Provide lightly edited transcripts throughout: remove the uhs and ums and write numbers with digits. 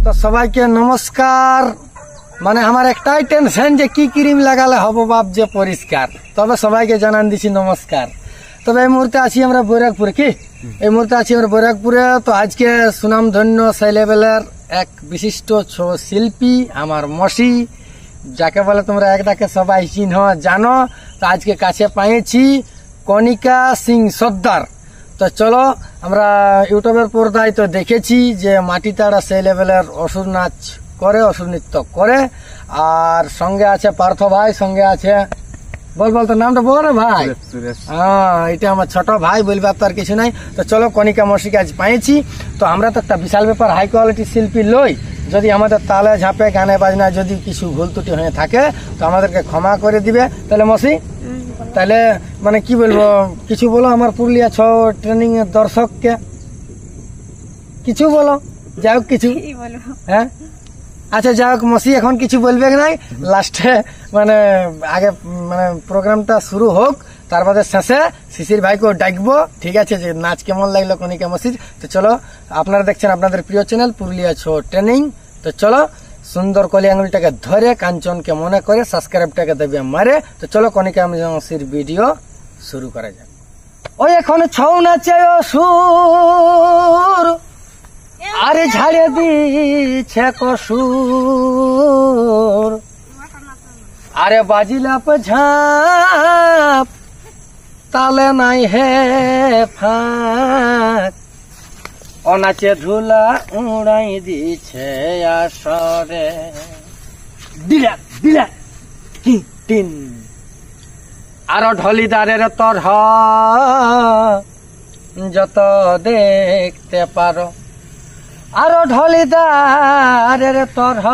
তো সবাইকে নমস্কার। মানে আমার একটাই টেনশন যে কি ক্রিম লাগালে হবো বাপ যে পরিষ্কার। তবে সবাইকে জানান দিছি নমস্কার। তবে এই মুহূর্তে আছি আমরা বৈরাগপুরে। এই মুহূর্তে আছি আমরা বৈরাগপুরে। তো আজকে সুনামধন্য সেই লেভেলের এক বিশিষ্ট শিল্পী আমার মসি, যাকে বলে তোমরা এক ডাকে সবাই চিহ্ন জানো। তো আজকে কাছে পাইছি কণিকা সিং সর্দার। তো চলো আমরা ইউটিউবের পর্দায় তো দেখেছি যে মাটি তাড়া সেই লেভেলের অসুর নাচ করে, অসুর নৃত্য করে। আর সঙ্গে আছে পার্থ ভাই, সঙ্গে আছে বল তো নামটা বল রে ভাই। হ্যাঁ, এটা আমার ছোট ভাই, বলবার তো আর কিছু নাই। তো চলো কণিকা মসিকে আজ পাইছি। তো আমরা তো একটা বিশাল ব্যাপার, হাই কোয়ালিটির শিল্পী লই। যদি আমাদের তালে ঝাঁপে গানে বাজনা যদি কিছু ভুল ত্রুটি হয়ে থাকে তো আমাদেরকে ক্ষমা করে দিবে। তাহলে মসি, তাহলে মানে কি বলবো, কিছু বলো আমার পুরুলিয়া ট্রেনিং এর দর্শককে, কিছু বলো, যাই হোক কিছু। হ্যাঁ আচ্ছা, যাই হোক মসি এখন কিছু বলবে নাই, লাস্টে মানে আগে মানে প্রোগ্রামটা শুরু হোক, তার বাদে শেষে শিশির ভাইকেও ডাকবো। ঠিক আছে, যে নাচ কেমন লাগলো কণিকা মসির। তো চলো, আপনারা দেখছেন আপনাদের প্রিয় চ্যানেল পুরুলিয়া ট্রেনিং। তো চলো, সুন্দর কলি আঙুলটাকে ধরে কাঞ্চনকে মনে করে সাবস্ক্রাইবটাকে দেবে মারে। তো চলো কণিকা মসির ভিডিও শুরু করা যাক। ওই এখন ছৌ নাচে সুর, আরে ঝাড়ে দিছে কসুর, আরে বাজিলাপ ঝাপ তালে নাই হে ফাঁক, অনাচে ধুলা উড়াই দিছে আসরে। দিলা দিলা টিন আরো ঢলিদারের তরহ যত দেখতে পারো, আরো ঢলিদারের তরহ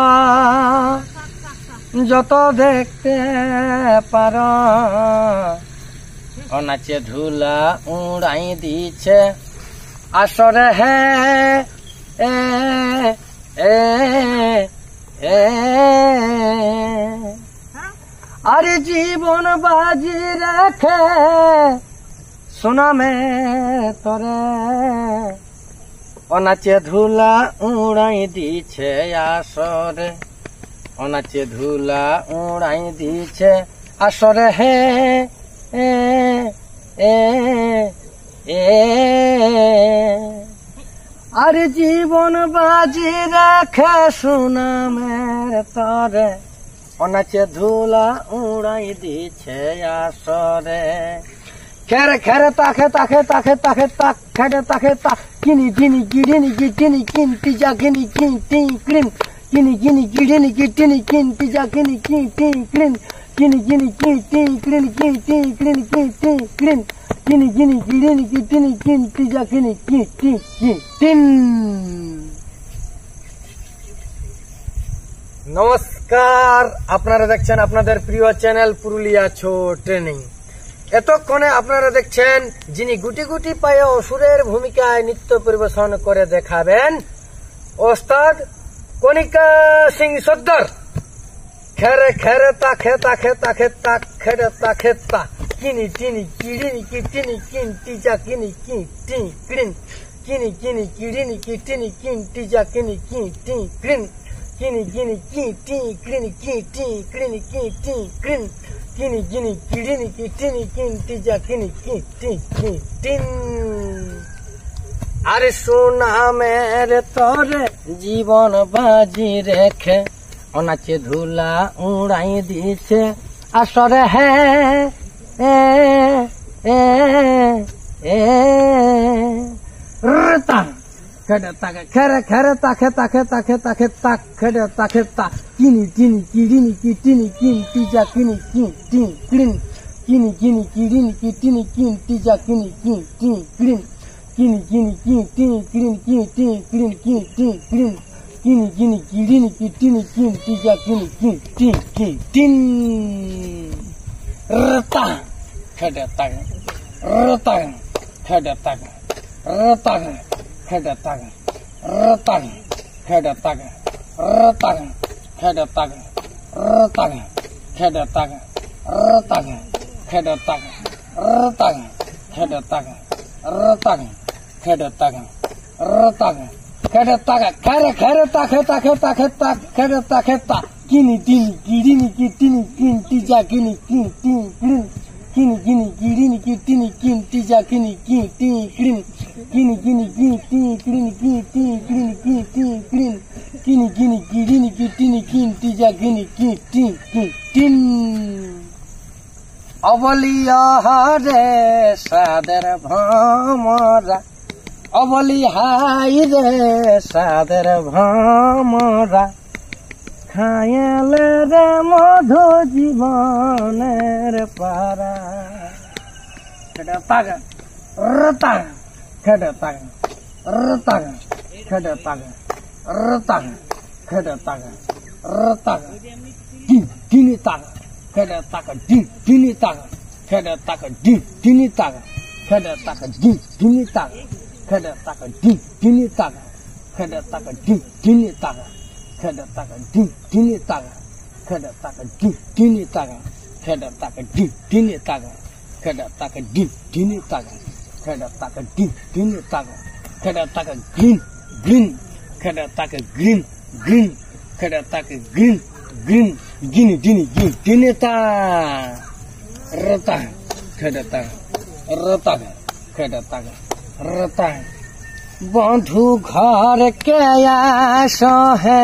যত দেখতে পারো, অনাচে ধুলা উড়াই দিছে আসরে হে এ এ এ। আরে জীবন বাজি রেখে সুনামে তোরে, অনাচে ধুলা উড়াই দিছে আসরে, অনাচে ধুলা উড়াই দিছে আসরে হে এ এ এ। আরে জীবন বাজি রেখে সুনামের তরে, অনাচে ধুলা উড়াই দিছে আসরে। খেরে খেরে তাকে তাকে তাকে তাকে তাক খেটে তাকে তাক কিনি কিনি গিডিনি গিটিনি কিনতি যা কিনি কিনতি ক্রিম, কিনি কিনি গিডিনি গিটিনি কিনতি যা কিনি কিনতি ক্রিম, কিনি কিনি কিনতি ক্রিম কিনতি ক্রিম কিনতি ক্রিম, কিনি কিনি গিডিনি গিটিনি কিনতি যা কিনি কিনতি কিন। নমস্কার, আপনারা দেখছেন আপনাদের প্রিয় চ্যানেল পুরুলিয়া ট্রেনিং। এতক্ষণে আপনারা দেখছেন যিনি গুটি গুটি পায়ে অসুরের ভূমিকায় নৃত্য পরিবেশন করে দেখাবেন ওস্তাদ কণিকা সিং সর্দার। খেরে খেরে তাকে তাকে তাকে তাক খেরে তাকে তা কিনি কিনি কিড়িনি কিটিনি কিনতি যা কিনি কিনতি ক্রিম, কিনি কিনি কিড়িনি কিটিনি কিনতি যা কিনি কিনতি ক্রিম, কিনি কিনি কিটি ক্রিনি কিটি ক্রিনি কিটি ক্রিম, কিনি কিনি কিড়িনি কিটিনি কিনতি যা কিনি কিটি কিটিন। আরে সুনামের তরে জীবন বাজি রেখে, অনাচে ধুলা উড়াই দিছে আসরে হে এ এ এ। খেড়ে তাকে খেরে খেরে তাকে তাকে তাকে তাকে তাক খেড়ে তাকে তা কিনি কিনি কিড়িনি কিটিনি কিনতি যা কিনি কিনতি ক্রিম, কিনি কিনি কিড়িনি কিটিনি কিনতি যা কিনি কিনতি ক্রিম, কিনি কিনি কিনতি ক্রিম কিনতি ক্রিম কিনতি ক্রিম, কিনি কিনি কিড়িনি কিটিনি কিনতি যা কিনি কিনতি কিন। রতা খেড়ে তাকে রতা খেড়ে তাকে রতা খেড়ে তাকে রতা খেড়ে তাকে রতা খেড়ে তাকে রতা খেড়ে তাকে রতা খেড়ে তাকে রতা খেড়ে তাকে রতা খেড়ে তাকে রতা খেটে তাকা খেরে খেরে তা খেতা খেতা খেতা খেটে তা খেতা কিনি তিনি কিড়িনি কি তিনি কিনতি যা কিনি কি তিন কিড়িন কিনি কিনি কিড়িনি কি তিনি কিনতি যা কিনি কি তিন কিড়িন কিনি কিনি কি তিন কিড়িনি কি তিন কিড়িনি কি তিন কিড়িন কিনি কিনি কিড়িনি কি তিনি কিনতি যা কিনি কি তিন কি তিন অবলিয়া রে সাদের ভ্রমরা অবলি হাই রে সাদের ভ্রমরা খায়ালে রে মধু জীবনের পারা খেটে তাগা রতাগা খেটে তাগা রতাগা খেটে তাগা রতাগা খেটে তাগা রতাগা দিনি তাগা খেটে তাগা দিনি তাগা খেটে তাগা দিনি তাগা খেটে তাগা দিনি তাগা খেটে তাগা দিনি তাগা খেটে তাগা দিনি তাগা খেটে তাগা দিনি তাগা খেটে তাগা দিনি তাগা খেটে তাগা দিনি তাগা খেটে তাগা দিনি তাগা খেটে তাগা দিনি তাগা খেটে তাগা গ্রিন গ্রিন খেটে তাগা গ্রিন গ্রিন খেটে তাগা গ্রিন গ্রিন গিনি দিনি দিনি তা রতা খেটে তাগা রতাগা খেটে তাগা রতা বন্ধু ঘর কে আস হে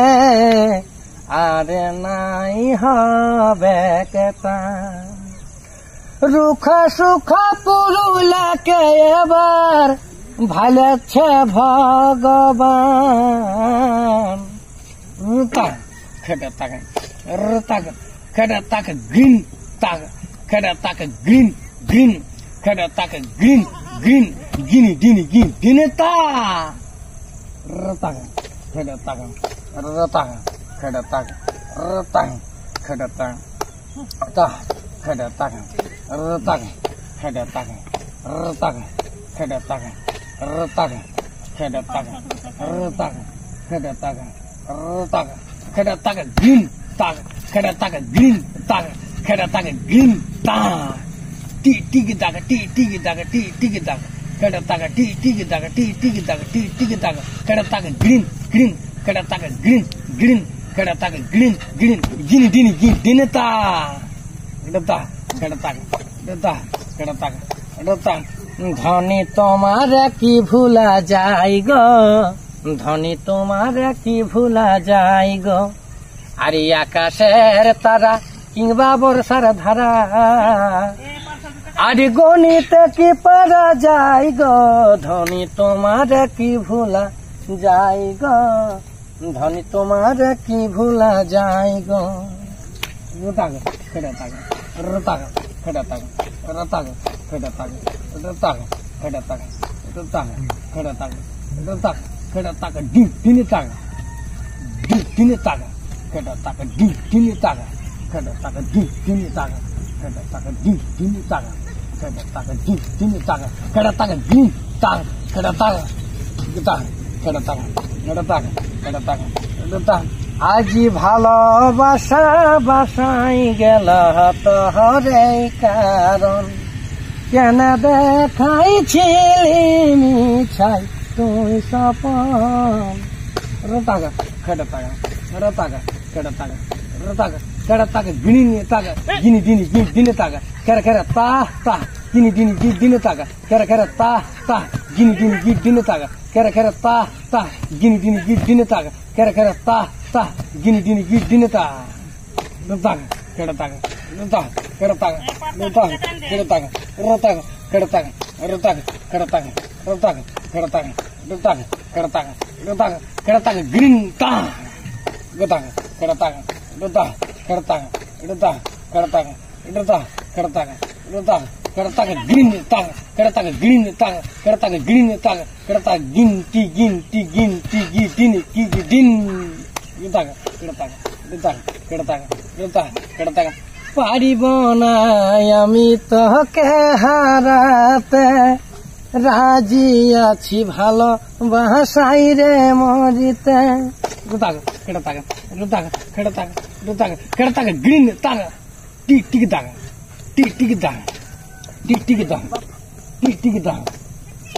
আরে নাই হবে কেতা রুখা সুখা পুরুলাকে এবার ভালেছে ভগবান রুতা খেটে তাকে রতাকে খেটে তাকে গ্রিন তাকে খেটে তাকে গ্রিন গ্রিন খেটে তাকে গ্রিন গ্রিন গিনি দিনি গিন দিনে তা রতাকে খেটে তাকে রতাকে খেটে তাকে রতাকে খেটে তাকে তা খেটে তাকে রতাকে খেটে তাকে রতাকে খেটে তাকে রতাকে খেটে তাকে রতাকে খেটে তাকে রতাকে খেটে তাকে গ্রিন তাকে খেটে তাকে গ্রিন তাকে খেটে তাকে গ্রিন তা টিকি তাকে টিকি তাকে টিকি তাকে খেটে তাকে টিকি তাকে টিকি তাকে টিকি তাকে খেটে তাকে গ্রিন গ্রিন খেটে তাকে গ্রিন গ্রিন খেটে তাকে গ্রিন গ্রিন গিনি দিনি গিন দিনে তা এটা খেটে তাকে এটা খেটে তাকে এটা ধনী তোমার কি ভুলা যাই গো ধনী তোমার কি ভুলা যাই গো আর আকাশের তারা কিংবা বর্ষার ধারা আর গণিতে কি পারা যাই গো ধনী তোমার কি ভুলা যাই গো ধনী তোমার কি ভুলা যাই গো রতাগা খেটে তাগা রতাগা খেটে তাগা রতাগা খেটে তাগা রতাগা খেটে তাগা রতাগা খেটে তাগা রতাগা খেটে তাগা দিনি তাগা দিনি তাগা খেটে তাগা দিনি তাগা খেটে তাগা দিনি তাগা খেটে তাগা দিনি তাগা খেটে তাগা দিনি তাগা খেটে তাগা দিন তাগা খেটে তাগা খেটে তাগা খেটে তাগা খেটে তাগা খেটে আজি ভালোবাসা বাসাই গেল তোহরে কারণ কেন দেখাইছিলি মিছাই তুই সপন রতাগা খেটে তাগা রতাগা খেটে তাগা রতাগা খেটে তাগা গিনি তাগা গিনি দিনি দিনে তাগা খেরে খেরে তা গিনি দিনি দিনে তাগা খেরে খেরে তা গিনি দিনি দিনে তাগা খেরে খেরে তা গিনি দিনি দিনে তাগা খেরে খেরে তা gini dini dini ta rataga keda taga rataga keda taga rataga keda taga rataga keda taga rataga keda taga rataga keda taga rataga keda taga rataga keda taga green ta rataga keda taga rataga keda taga rataga keda taga rataga keda taga rataga keda taga green ta keda taga green ta keda taga green ta keda taga ginti dini din রতাগা রতাগা রতাগা রতাগা রতাগা রতাগা পারিব না আমি তোকে হারাতে রাজি আছি ভালো বাসাই রে মরিতে রতাগা রতাগা রতাগা রতাগা রতাগা রতাগা গ্রিন তাগা টিকি তাগা টিকি তাগা টিকি তাগা টিকি তাগা